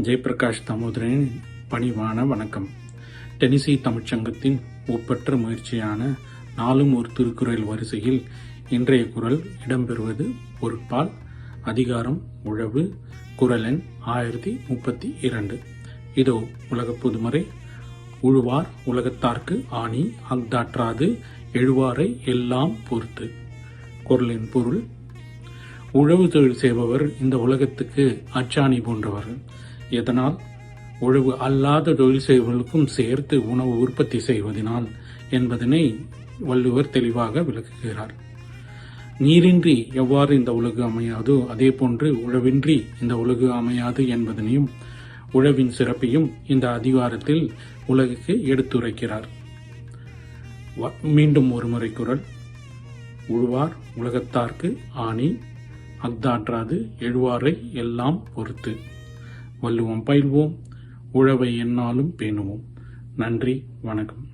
ஜெயபிரகாஷ் தாமோதரனின் பணிவான வணக்கம். டெனிசி தமிழ்ச்சங்கத்தின் ஒப்பற்ற முயற்சியான நாளும் ஒரு திருக்குறள் வரிசையில் இன்றைய குறள் இடம்பெறுவது பொருட்பால், அதிகாரம் உழவு, குறள் எண் 1032. இதோ உலகப் பொதுமறை. உழுவார் உலகத்தார்க்கு ஆணி அஃதாற்றாது எழுவாரை எல்லாம் பொறுத்து. குறளின் பொருள்: உழவு தொழில் செய்பவர் இந்த உலகத்துக்கு அச்சாணி போன்றவர்கள். இதனால் உழவு அல்லாத தொழில் செய்பவர்களுக்கும் சேர்த்து உணவு உற்பத்தி செய்வதனால் என்பதனை வள்ளுவர் தெளிவாக விளக்குகிறார். நீரின்றி எவ்வாறு இந்த உலகு அமையாதோ அதே போன்று உழவின்றி இந்த உலகு அமையாது என்பதனையும் உழவின் சிறப்பையும் இந்த அதிகாரத்தில் உலகுக்கு எடுத்துரைக்கிறார். மீண்டும் ஒரு முறை குறள்: உழுவார் உலகத்தார்க்கு ஆணி அஃதாற்றாது எழுவாரை எல்லாம் பொறுத்து. வள்ளுவம் பயில்வோம், உழவை எந்நாளும் பேணுவோம். நன்றி, வணக்கம்.